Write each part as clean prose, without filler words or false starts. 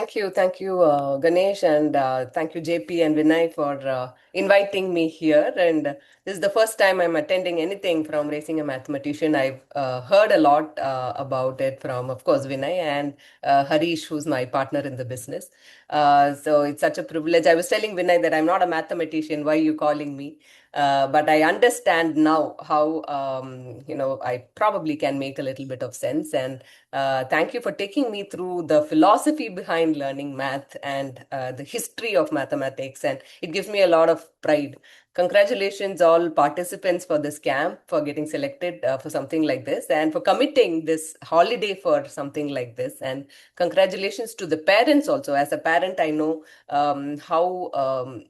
Thank you, Ganesh, and thank you, JP and Vinay, for inviting me here. And this is the first time I'm attending anything from Raising a Mathematician. I've heard a lot about it from, of course, Vinay and Harish, who's my partner in the business. So it's such a privilege. I was telling Vinay that I'm not a mathematician. Why are you calling me? But I understand now how, I probably can make a little bit of sense. And thank you for taking me through the philosophy behind learning math and the history of mathematics. And it gives me a lot of pride. Congratulations, all participants, for this camp, for getting selected for something like this, and for committing this holiday for something like this. And congratulations to the parents also. As a parent, I know how.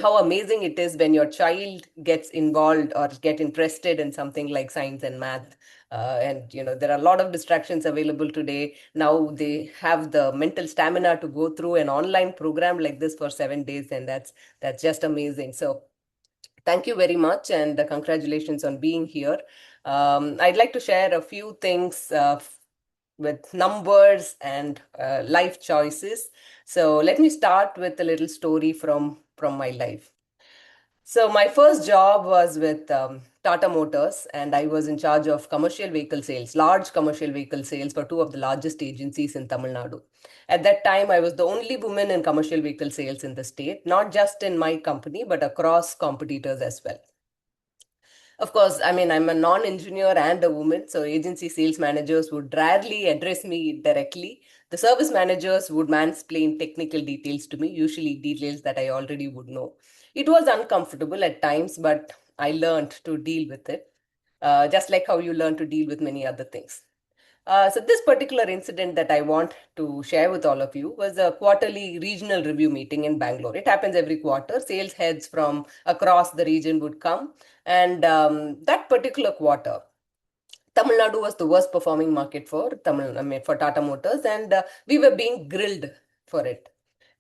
How amazing it is when your child gets involved or get interested in something like science and math. There are a lot of distractions available today. Now they have the mental stamina to go through an online program like this for 7 days, and that's just amazing. So thank you very much, and congratulations on being here. I'd like to share a few things with numbers and life choices. So let me start with a little story from my life. So my first job was with Tata Motors, and I was in charge of commercial vehicle sales, large commercial vehicle sales for two of the largest agencies in Tamil Nadu. At that time, I was the only woman in commercial vehicle sales in the state, not just in my company, but across competitors as well. Of course, I'm a non-engineer and a woman, so agency sales managers would rarely address me directly. The service managers would mansplain technical details to me, usually details that I already would know. It was uncomfortable at times, but I learned to deal with it, just like how you learn to deal with many other things. So this particular incident that I want to share with all of you was a quarterly regional review meeting in Bangalore. It happens every quarter. Sales heads from across the region would come, and that particular quarter, Tamil Nadu was the worst performing market for for Tata Motors, and we were being grilled for it.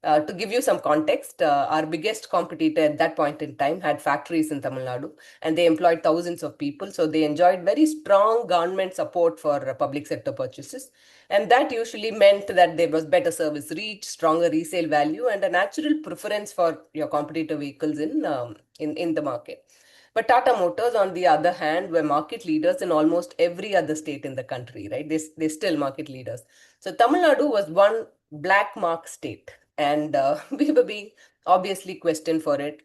To give you some context, our biggest competitor at that point in time had factories in Tamil Nadu, and they employed thousands of people. So they enjoyed very strong government support for public sector purchases. And that usually meant that there was better service reach, stronger resale value, and a natural preference for your competitor vehicles in the market. But Tata Motors, on the other hand, were market leaders in almost every other state in the country, right? They're still market leaders. So Tamil Nadu was one black mark state, and we were being obviously questioned for it.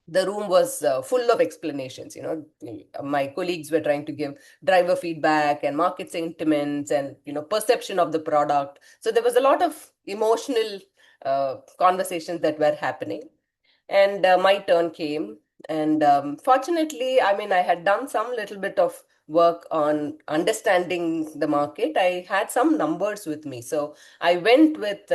The room was full of explanations. My colleagues were trying to give driver feedback and market sentiments and perception of the product. So there was a lot of emotional conversations that were happening, and my turn came. And fortunately, I had done some little bit of work on understanding the market. I had some numbers with me, so I went with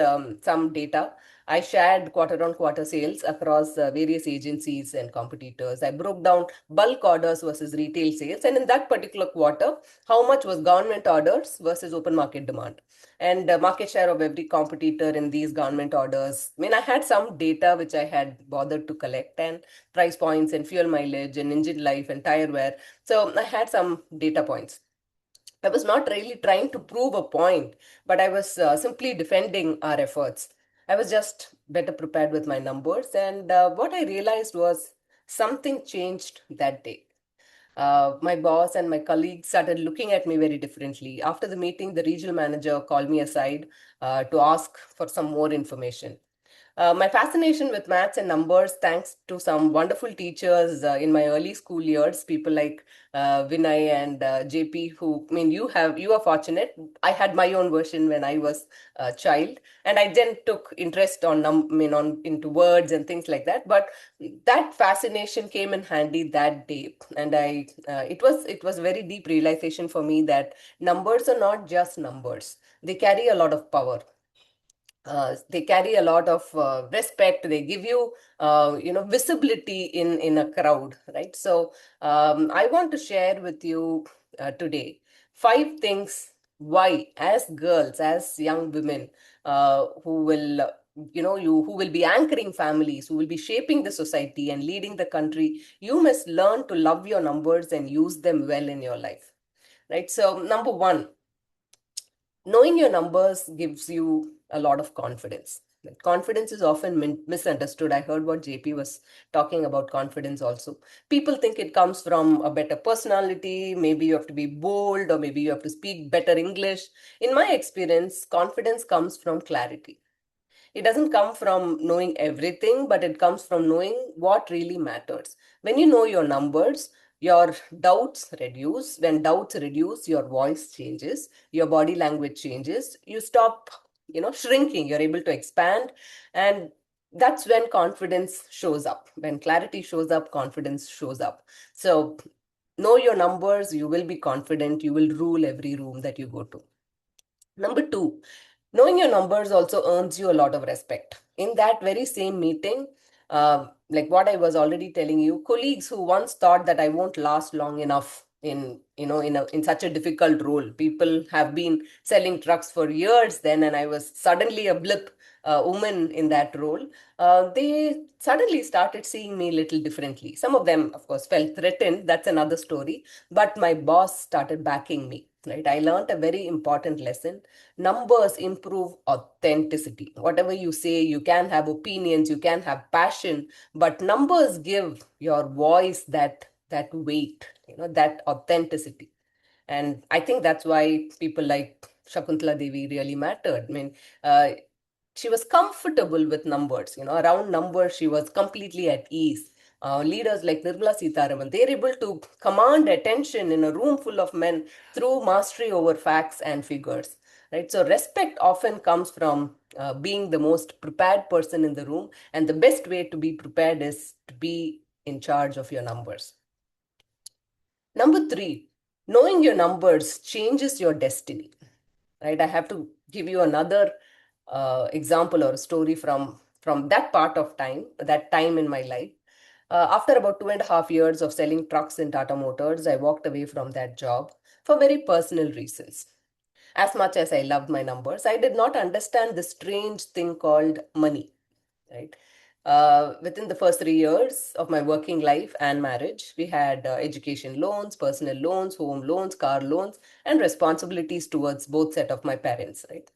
some data. I shared quarter on quarter sales across various agencies and competitors. I broke down bulk orders versus retail sales, and in that particular quarter, how much was government orders versus open market demand, and market share of every competitor in these government orders. I had some data which I had bothered to collect, and price points and fuel mileage and engine life and tire wear. So I had some data points. I was not really trying to prove a point, but I was simply defending our efforts. I was just better prepared with my numbers, and what I realized was something changed that day. My boss and my colleagues started looking at me very differently. After the meeting, the regional manager called me aside to ask for some more information. My fascination with maths and numbers, thanks to some wonderful teachers in my early school years, people like Vinay and JP, who, you are fortunate. I had my own version when I was a child, and I then took interest into words and things like that. But that fascination came in handy that day, and it was a very deep realization for me that numbers are not just numbers; they carry a lot of power. They carry a lot of respect. They give you visibility in a crowd, right? So I want to share with you today 5 things why, as girls, as young women, who will who will be anchoring families, who will be shaping the society and leading the country, you must learn to love your numbers and use them well in your life, right? So number one, knowing your numbers gives you a lot of confidence. Like, confidence is often misunderstood. I heard what JP was talking about confidence also. People think it comes from a better personality, maybe you have to be bold, or maybe you have to speak better English. In my experience, confidence comes from clarity. It doesn't come from knowing everything, but it comes from knowing what really matters. When you know your numbers, your doubts reduce. When doubts reduce, your voice changes, your body language changes. You stop, shrinking. You're able to expand. And that's when confidence shows up. When clarity shows up, confidence shows up. So know your numbers, you will be confident, you will rule every room that you go to. Number two, knowing your numbers also earns you a lot of respect. In that very same meeting, like what I was already telling you, colleagues who once thought that I won't last long enough in such a difficult role. People have been selling trucks for years then, and I was suddenly a blip woman in that role. They suddenly started seeing me a little differently. Some of them, of course, felt threatened. That's another story. But my boss started backing me. Right, I learned a very important lesson. Numbers improve authenticity. Whatever you say, you can have opinions, you can have passion, but numbers give your voice that weight, that authenticity. And I think that's why people like Shakuntala Devi really mattered. I mean, uh, she was comfortable with numbers. Around numbers, she was completely at ease. Leaders like Nirmala Sitharaman, they're able to command attention in a room full of men through mastery over facts and figures. Right? So respect often comes from being the most prepared person in the room, and the best way to be prepared is to be in charge of your numbers. Number three, knowing your numbers changes your destiny. Right? I have to give you another example or a story from that part of time, that time in my life. After about 2.5 years of selling trucks in Tata Motors, I walked away from that job for very personal reasons. As much as I loved my numbers, I did not understand the strange thing called money, right? Within the first 3 years of my working life and marriage, we had education loans, personal loans, home loans, car loans, and responsibilities towards both set of my parents, right?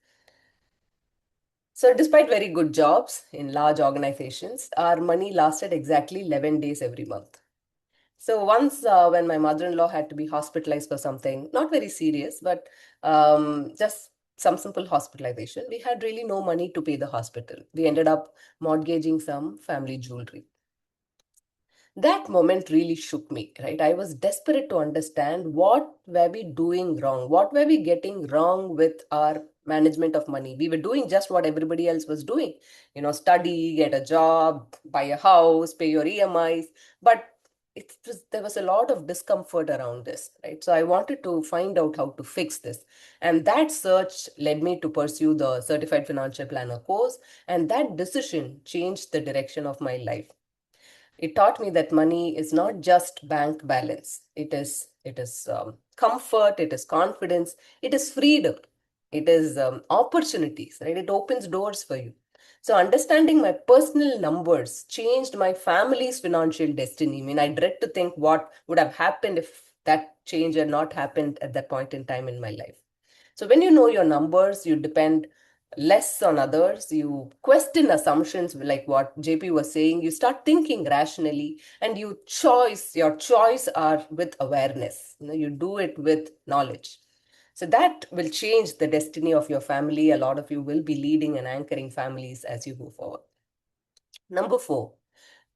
So, despite very good jobs in large organizations, our money lasted exactly 11 days every month. So, once when my mother in law had to be hospitalized for something, not very serious, but just some simple hospitalization, we had really no money to pay the hospital. We ended up mortgaging some family jewelry. That moment really shook me, right? I was desperate to understand what were we doing wrong? What were we getting wrong with our management of money? We were doing just what everybody else was doing. Study, get a job, buy a house, pay your EMIs. But there was a lot of discomfort around this, right? So I wanted to find out how to fix this. And that search led me to pursue the Certified Financial Planner course. And that decision changed the direction of my life. It taught me that money is not just bank balance. It is comfort, it is confidence, it is freedom, it is opportunities, right? It opens doors for you. So understanding my personal numbers changed my family's financial destiny. I mean, I dread to think what would have happened if that change had not happened at that point in time in my life. So when you know your numbers, you depend less on others, you question assumptions like what JP was saying, you start thinking rationally, and your choice are with awareness. You do it with knowledge. So that will change the destiny of your family. A lot of you will be leading and anchoring families as you go forward. Number four,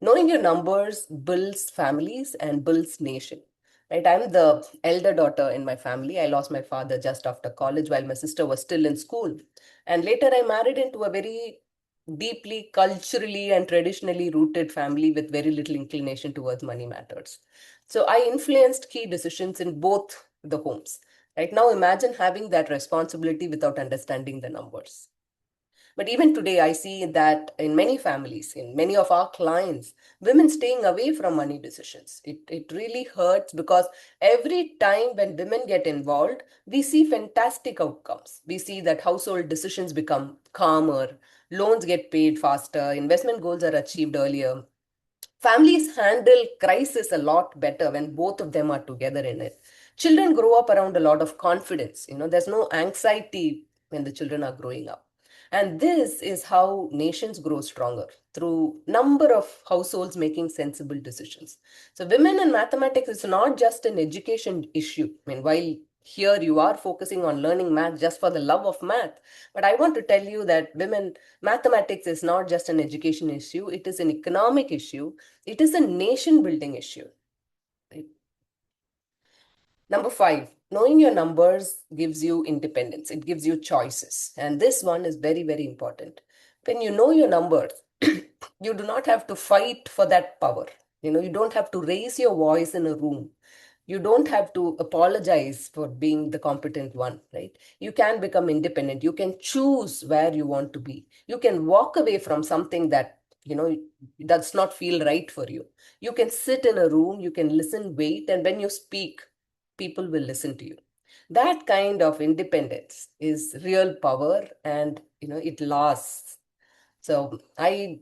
knowing your numbers builds families and builds nation. Right? I'm the elder daughter in my family. I lost my father just after college while my sister was still in school. And later I married into a very deeply culturally and traditionally rooted family with very little inclination towards money matters. So I influenced key decisions in both the homes. Right now, imagine having that responsibility without understanding the numbers. But even today, I see that in many families, in many of our clients, women staying away from money decisions. It really hurts because every time when women get involved, we see fantastic outcomes. We see that household decisions become calmer, loans get paid faster, investment goals are achieved earlier. Families handle crisis a lot better when both of them are together in it. Children grow up around a lot of confidence. There's no anxiety when the children are growing up. And this is how nations grow stronger, through number of households making sensible decisions. So women in mathematics is not just an education issue. I mean, while here you are focusing on learning math just for the love of math, but I want to tell you that women mathematics is not just an education issue, it is an economic issue, it is a nation building issue. Right? Number five, knowing your numbers gives you independence. It gives you choices. And this one is very, very important. When you know your numbers, you do not have to fight for that power. You don't have to raise your voice in a room. You don't have to apologize for being the competent one, right? You can become independent. You can choose where you want to be. You can walk away from something that, does not feel right for you. You can sit in a room, you can listen, wait, and when you speak, people will listen to you. That kind of independence is real power, and it lasts. So I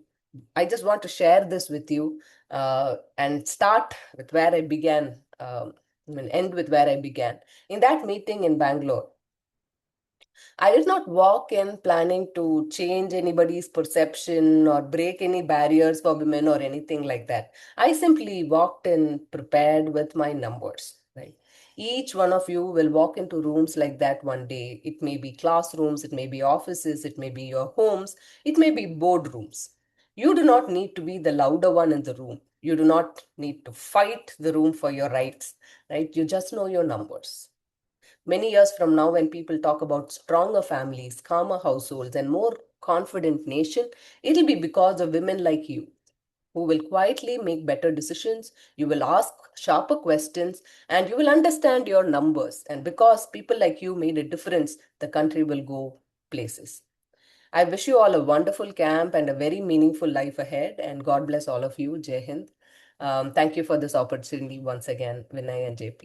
just want to share this with you, and start with where I began, and end with where I began. In that meeting in Bangalore, I did not walk in planning to change anybody's perception or break any barriers for women or anything like that. I simply walked in prepared with my numbers, right? Each one of you will walk into rooms like that one day. It may be classrooms, it may be offices, it may be your homes, it may be boardrooms. You do not need to be the louder one in the room. You do not need to fight the room for your rights, right? You just know your numbers. Many years from now, when people talk about stronger families, calmer households, and more confident nation, it'll be because of women like you who will quietly make better decisions. You will ask sharper questions and you will understand your numbers. And because people like you made a difference, the country will go places. I wish you all a wonderful camp and a very meaningful life ahead. And God bless all of you. Jai Hind. Thank you for this opportunity once again, Vinay and JP.